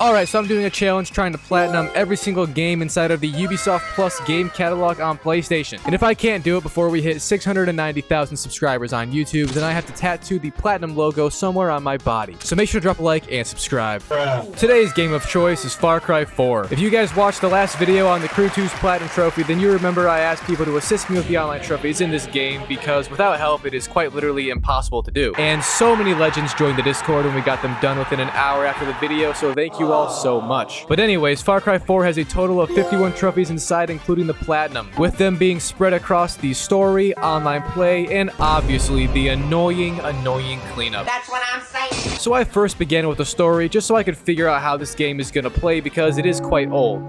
Alright, so I'm doing a challenge trying to platinum every single game inside of the Ubisoft Plus game catalog on PlayStation. And if I can't do it before we hit 690,000 subscribers on YouTube, then I have to tattoo the platinum logo somewhere on my body. So make sure to drop a like and subscribe. Today's game of choice is Far Cry 4. If you guys watched the last video on the Crew 2's Platinum Trophy, then you remember I asked people to assist me with the online trophies in this game because without help, it is quite literally impossible to do. And so many legends joined the Discord and we got them done within an hour after the video, so thank you all so much. But anyways, Far Cry 4 has a total of 51 trophies inside, including the platinum, with them being spread across the story, online play, and obviously the annoying cleanup. That's what I'm saying. So I first began with the story just so I could figure out how this game is gonna play because it is quite old.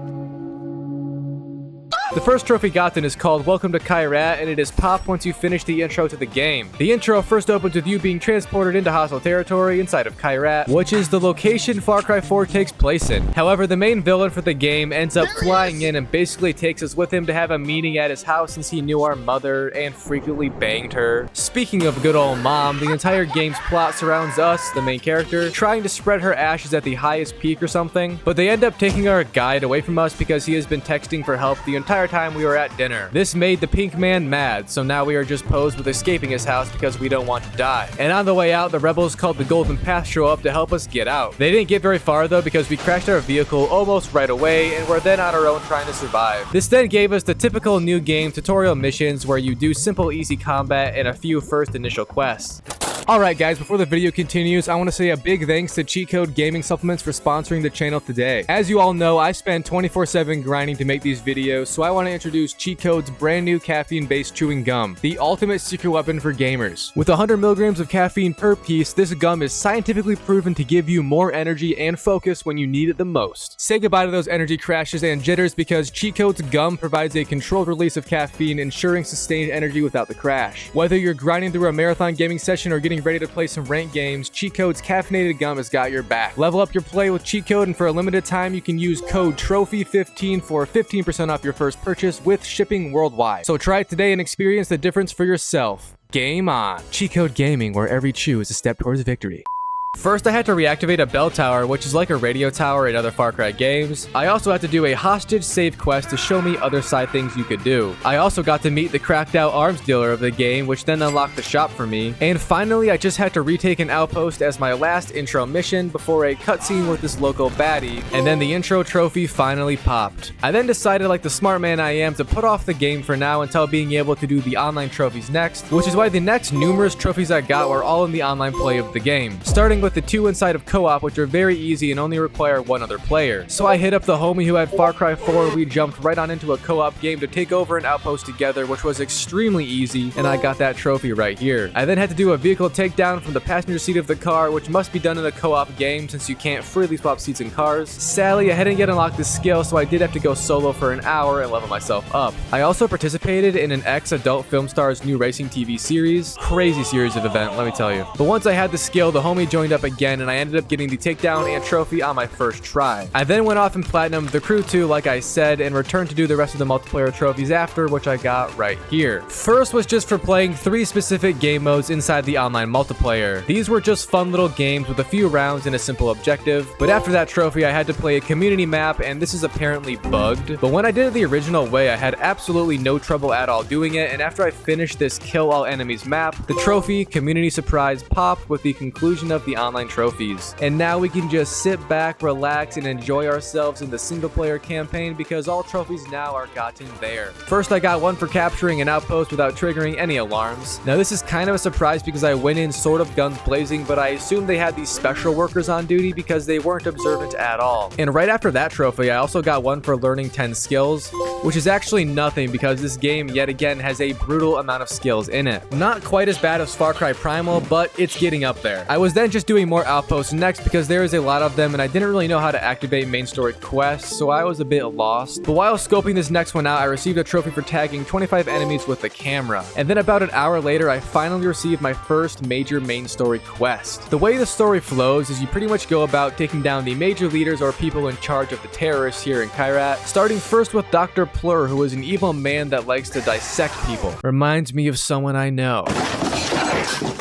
The first trophy gotten is called Welcome to Kyrat, and it is popped once you finish the intro to the game. The intro first opens with you being transported into hostile territory inside of Kyrat, which is the location Far Cry 4 takes place in. However, the main villain for the game ends up flying in and basically takes us with him to have a meeting at his house since he knew our mother and frequently banged her. Speaking of good old mom, the entire game's plot surrounds us, the main character, trying to spread her ashes at the highest peak or something, but they end up taking our guide away from us because he has been texting for help the entire time we were at dinner. This made the pink man mad, so now we are just posed with escaping his house because we don't want to die. And on the way out, the rebels called the Golden Path show up to help us get out. They didn't get very far though because we crashed our vehicle almost right away and were then on our own trying to survive. This then gave us the typical new game tutorial missions where you do simple easy combat and a few first initial quests. Alright guys, before the video continues, I want to say a big thanks to Cheat Code Gaming Supplements for sponsoring the channel today. As you all know, I spend 24/7 grinding to make these videos, so I want to introduce Cheat Code's brand new caffeine-based chewing gum, the ultimate secret weapon for gamers. With 100 milligrams of caffeine per piece, this gum is scientifically proven to give you more energy and focus when you need it the most. Say goodbye to those energy crashes and jitters because Cheat Code's gum provides a controlled release of caffeine, ensuring sustained energy without the crash. Whether you're grinding through a marathon gaming session or getting ready to play some ranked games, Cheat Code's caffeinated gum has got your back. Level up your play with Cheat Code, and for a limited time you can use code TROPHY15 for 15% off your first purchase with shipping worldwide. So try it today and experience the difference for yourself. Game on. Cheat Code Gaming, where every chew is a step towards victory. First, I had to reactivate a bell tower, which is like a radio tower in other Far Cry games. I also had to do a hostage save quest to show me other side things you could do. I also got to meet the cracked out arms dealer of the game, which then unlocked the shop for me. And finally, I just had to retake an outpost as my last intro mission before a cutscene with this local baddie, and then the intro trophy finally popped. I then decided, like the smart man I am, to put off the game for now until being able to do the online trophies next, which is why the next numerous trophies I got were all in the online play of the game. Starting with the two inside of co-op, which are very easy and only require one other player. So I hit up the homie who had Far Cry 4, we jumped right on into a co-op game to take over an outpost together, which was extremely easy, and I got that trophy right here. I then had to do a vehicle takedown from the passenger seat of the car, which must be done in a co-op game since you can't freely swap seats in cars. Sadly, I hadn't yet unlocked this skill, so I did have to go solo for an hour and level myself up. I also participated in an ex-adult film star's new racing TV series. Crazy series of event, let me tell you. But once I had the skill, the homie joined up again, and I ended up getting the takedown and trophy on my first try. I then went off and platinumed the Crew 2 like I said, and returned to do the rest of the multiplayer trophies after, which I got right here. First was just for playing 3 specific game modes inside the online multiplayer. These were just fun little games with a few rounds and a simple objective, but after that trophy I had to play a community map, and this is apparently bugged. But when I did it the original way, I had absolutely no trouble at all doing it, and after I finished this kill all enemies map, the trophy community surprise popped with the conclusion of the online trophies. And now we can just sit back, relax, and enjoy ourselves in the single player campaign because all trophies now are gotten there. First, I got one for capturing an outpost without triggering any alarms. Now this is kind of a surprise because I went in sort of guns blazing, but I assumed they had these special workers on duty because they weren't observant at all. And right after that trophy, I also got one for learning 10 skills, which is actually nothing because this game yet again has a brutal amount of skills in it. Not quite as bad as Far Cry Primal, but it's getting up there. I was then just doing more outposts next because there is a lot of them and I didn't really know how to activate main story quests, so I was a bit lost. But while scoping this next one out, I received a trophy for tagging 25 enemies with the camera. And then about an hour later, I finally received my first major main story quest. The way the story flows is you pretty much go about taking down the major leaders or people in charge of the terrorists here in Kyrat, starting first with Dr. Plur, who is an evil man that likes to dissect people. Reminds me of someone I know.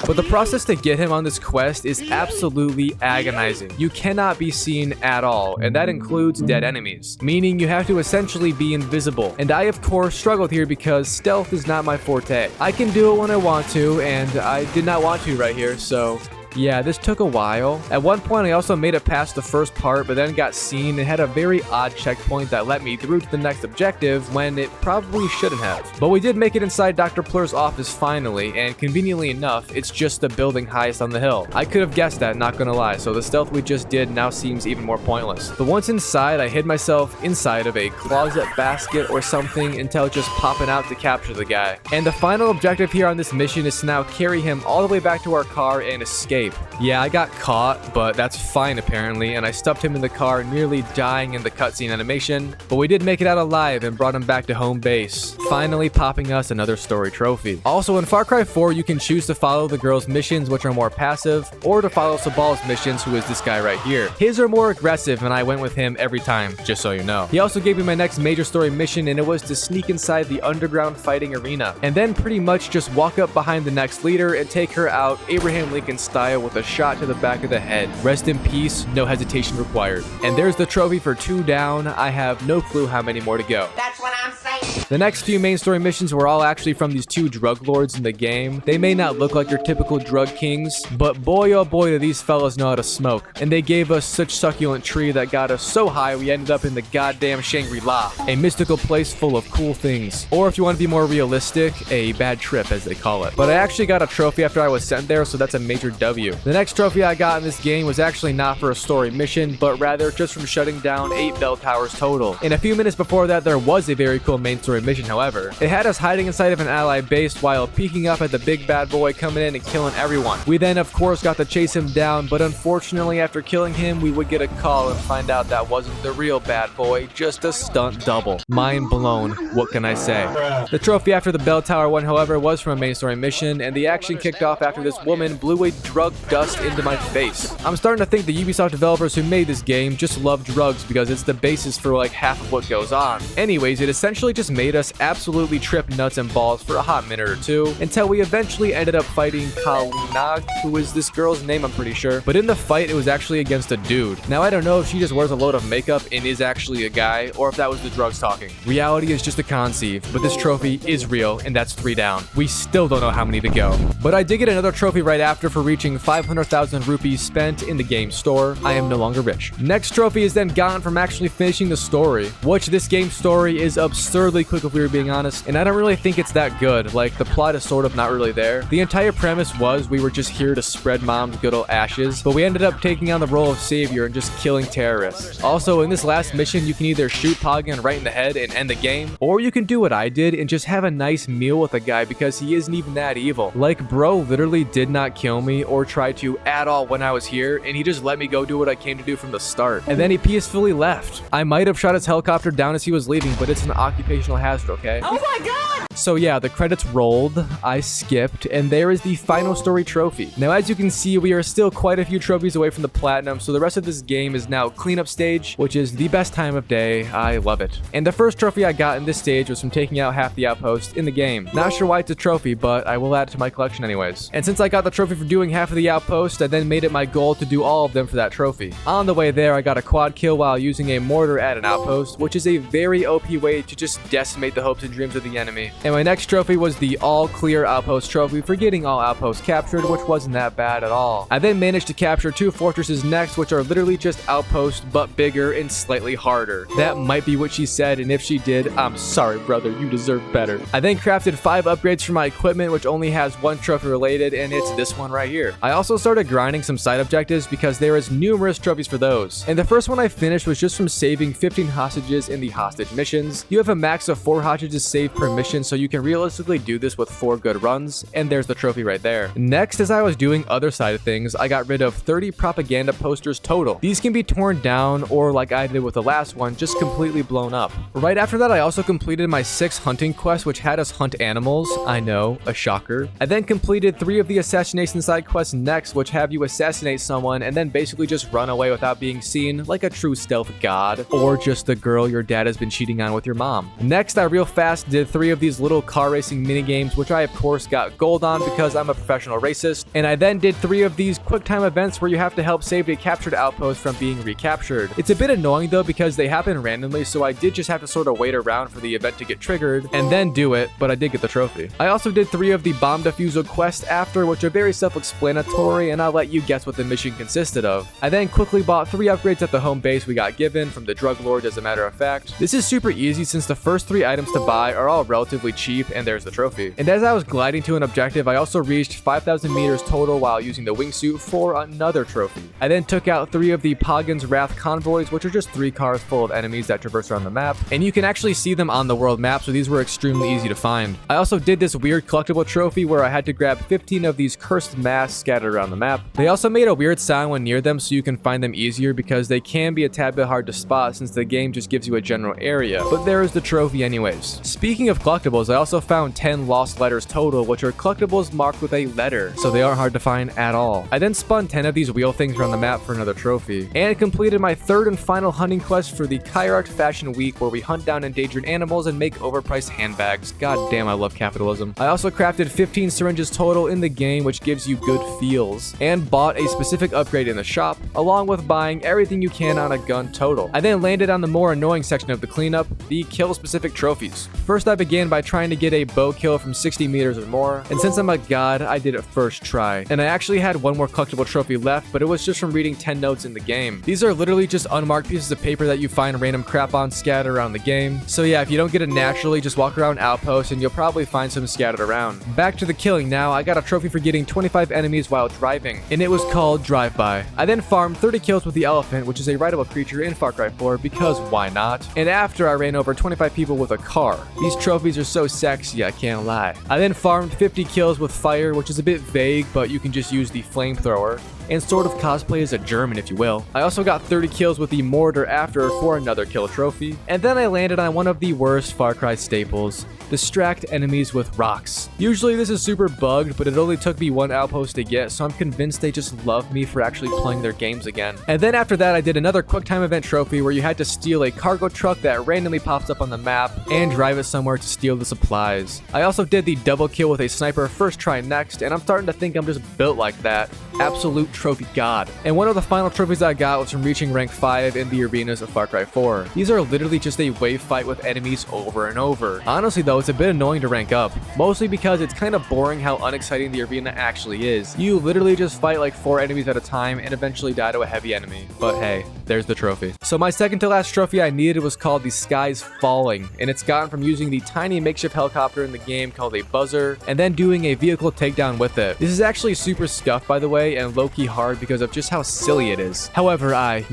But the process to get him on this quest is absolutely agonizing. You cannot be seen at all, and that includes dead enemies, meaning you have to essentially be invisible. And I of course struggled here because stealth is not my forte. I can do it when I want to, and I did not want to right here, so yeah, this took a while. At one point, I also made it past the first part, but then got seen and had a very odd checkpoint that let me through to the next objective when it probably shouldn't have. But we did make it inside Dr. Plur's office finally, and conveniently enough, it's just the building highest on the hill. I could have guessed that, not gonna lie, so the stealth we just did now seems even more pointless. But once inside, I hid myself inside of a closet basket or something until just popping out to capture the guy. And the final objective here on this mission is to now carry him all the way back to our car and escape. Yeah, I got caught, but that's fine apparently, and I stuffed him in the car, nearly dying in the cutscene animation, but we did make it out alive and brought him back to home base, finally popping us another story trophy. Also, in Far Cry 4, you can choose to follow the girl's missions, which are more passive, or to follow Sabal's missions, who is this guy right here. His are more aggressive, and I went with him every time, just so you know. He also gave me my next major story mission, and it was to sneak inside the underground fighting arena, and then pretty much just walk up behind the next leader and take her out Abraham Lincoln style with a shot to the back of the head. Rest in peace, no hesitation required. And there's the trophy for 2 down. I have no clue how many more to go. That's what I'm saying. The next few main story missions were all actually from these 2 drug lords in the game. They may not look like your typical drug kings, but boy oh boy do these fellas know how to smoke. And they gave us such succulent tree that got us so high we ended up in the goddamn Shangri-La, a mystical place full of cool things. Or if you want to be more realistic, a bad trip as they call it. But I actually got a trophy after I was sent there, so that's a major W. The next trophy I got in this game was actually not for a story mission, but rather just from shutting down 8 bell towers total. In a few minutes before that, there was a very cool main story mission, however. It had us hiding inside of an ally base while peeking up at the big bad boy coming in and killing everyone. We then of course got to chase him down, but unfortunately after killing him, we would get a call and find out that wasn't the real bad boy, just a stunt double. Mind blown, what can I say? The trophy after the bell tower one, however, was from a main story mission, and the action kicked off after this woman blew a drug dust into my face. I'm starting to think the Ubisoft developers who made this game just love drugs because it's the basis for like half of what goes on. Anyways, it essentially just made us absolutely trip nuts and balls for a hot minute or two until we eventually ended up fighting Kalina, who is this girl's name I'm pretty sure, but in the fight it was actually against a dude. Now I don't know if she just wears a load of makeup and is actually a guy or if that was the drugs talking. Reality is just a conceive, but this trophy is real and that's 3 down. We still don't know how many to go. But I did get another trophy right after for reaching 500,000 rupees spent in the game store. I am no longer rich. Next trophy is then gotten from actually finishing the story, which this game story is absurdly quick if we were being honest, and I don't really think it's that good. Like, the plot is sort of not really there. The entire premise was we were just here to spread mom's good old ashes, but we ended up taking on the role of savior and just killing terrorists. Also, in this last mission, you can either shoot Pagan right in the head and end the game, or you can do what I did and just have a nice meal with a guy because he isn't even that evil. Like, bro literally did not kill me or try to at all when I was here, and he just let me go do what I came to do from the start. And then he peacefully left. I might have shot his helicopter down as he was leaving, but it's an occupational hazard, okay? Oh my god! So yeah, the credits rolled, I skipped, and there is the final story trophy. Now as you can see, we are still quite a few trophies away from the platinum, so the rest of this game is now cleanup stage, which is the best time of day. I love it. And the first trophy I got in this stage was from taking out half the outpost in the game. Not sure why it's a trophy, but I will add it to my collection anyways. And since I got the trophy for doing half of the outpost, I then made it my goal to do all of them for that trophy. On the way there, I got a quad kill while using a mortar at an outpost, which is a very OP way to just decimate the hopes and dreams of the enemy. And my next trophy was the all clear outpost trophy for getting all outposts captured, which wasn't that bad at all. I then managed to capture 2 fortresses next, which are literally just outposts but bigger and slightly harder. That might be what she said, and if she did, I'm sorry brother, you deserve better. I then crafted 5 upgrades for my equipment, which only has 1 trophy related, and it's this one right here. I also started grinding some side objectives because there is numerous trophies for those. And the first one I finished was just from saving 15 hostages in the hostage missions. You have a max of 4 hostages saved per mission, so you can realistically do this with 4 good runs, and there's the trophy right there. Next, as I was doing other side of things, I got rid of 30 propaganda posters total. These can be torn down, or like I did with the last one, just completely blown up. Right after that, I also completed my 6th hunting quest, which had us hunt animals. I know, a shocker. I then completed 3 of the assassination side quests next, which have you assassinate someone and then basically just run away without being seen, like a true stealth god, or just the girl your dad has been cheating on with your mom. Next, I real fast did 3 of these little little car racing minigames, which I of course got gold on because I'm a professional racist. And I then did 3 of these quick time events where you have to help save a captured outpost from being recaptured. It's a bit annoying though because they happen randomly, so I did just have to sort of wait around for the event to get triggered and then do it, but I did get the trophy. I also did 3 of the bomb defusal quests after, which are very self-explanatory, and I'll let you guess what the mission consisted of. I then quickly bought 3 upgrades at the home base we got given from the drug lord, as a matter of fact. This is super easy since the first 3 items to buy are all relatively cheap, and there's the trophy. And as I was gliding to an objective, I also reached 5,000 meters total while using the wingsuit for another trophy. I then took out 3 of the Pagan's Wrath convoys, which are just 3 cars full of enemies that traverse around the map, and you can actually see them on the world map, so these were extremely easy to find. I also did this weird collectible trophy where I had to grab 15 of these cursed masks scattered around the map. They also made a weird sound when near them so you can find them easier because they can be a tad bit hard to spot since the game just gives you a general area, but there is the trophy anyways. Speaking of collectibles, I also found 10 lost letters total, which are collectibles marked with a letter, so they aren't hard to find at all. I then spun 10 of these wheel things around the map for another trophy, and completed my 3rd and final hunting quest for the Kairak Fashion Week, where we hunt down endangered animals and make overpriced handbags. God damn, I love capitalism. I also crafted 15 syringes total in the game, which gives you good feels, and bought a specific upgrade in the shop, along with buying everything you can on a gun total. I then landed on the more annoying section of the cleanup, the kill specific trophies. First, I began by trying to get a bow kill from 60 meters or more, and since I'm a god, I did it first try. And I actually had 1 more collectible trophy left, but it was just from reading 10 notes in the game. These are literally just unmarked pieces of paper that you find random crap on scattered around the game. So yeah, if you don't get it naturally, just walk around outposts and you'll probably find some scattered around. Back to the killing now. I got a trophy for getting 25 enemies while driving, and it was called Drive-By. I then farmed 30 kills with the elephant, which is a rideable creature in Far Cry 4 because why not? And after I ran over 25 people with a car. These trophies are so sexy, I can't lie. I then farmed 50 kills with fire, which is a bit vague, but you can just use the flamethrower and sort of cosplay as a German if you will. I also got 30 kills with the mortar after for another kill trophy, and then I landed on one of the worst Far Cry staples: distract enemies with rocks. Usually this is super bugged, but it only took me 1 outpost to get, so I'm convinced they just love me for actually playing their games again. And then after that, I did another quick time event trophy where you had to steal a cargo truck that randomly pops up on the map and drive it somewhere to steal the supplies. I also did the double kill with a sniper first try next, and I'm starting to think I'm just built like that. Absolute trophy god. And one of the final trophies I got was from reaching rank 5 in the arenas of Far Cry 4. These are literally just a wave fight with enemies over and over. Honestly though, it's a bit annoying to rank up, mostly because it's kind of boring how unexciting the arena actually is. You literally just fight like 4 enemies at a time and eventually die to a heavy enemy. But hey, there's the trophy. So my second to last trophy I needed was called the Sky's Falling, and it's gotten from using the tiny makeshift helicopter in the game called a buzzer and then doing a vehicle takedown with it. This is actually super scuffed by the way, and low-key hard because of just how silly it is. However, I,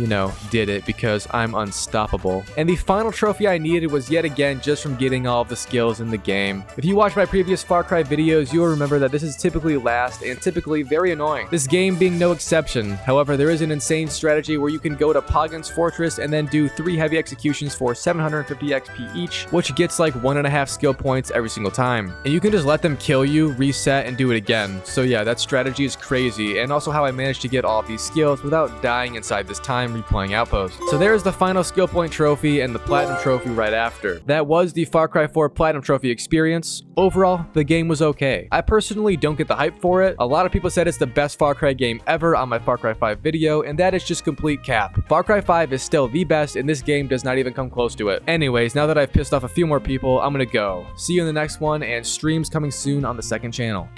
did it because I'm unstoppable. And the final trophy I needed was yet again just from getting all of the skills in the game. If you watch my previous Far Cry videos, you will remember that this is typically last and typically very annoying. This game being no exception. However, there is an insane strategy where you can go to Pagan's Fortress and then do 3 heavy executions for 750 XP each, which gets like 1.5 skill points every single time. And you can just let them kill you, reset, and do it again. So yeah, that strategy is crazy, and also how I managed to get all of these skills without dying inside this time replaying Outpost. So there's the final skill point trophy and the platinum trophy right after. That was the Far Cry 4 platinum trophy experience. Overall, the game was okay. I personally don't get the hype for it. A lot of people said it's the best Far Cry game ever on my Far Cry 5 video, and that is just complete cap. Far Cry 5 is still the best, and this game does not even come close to it. Anyways, now that I've pissed off a few more people, I'm gonna go. See you in the next one, and streams coming soon on the second channel.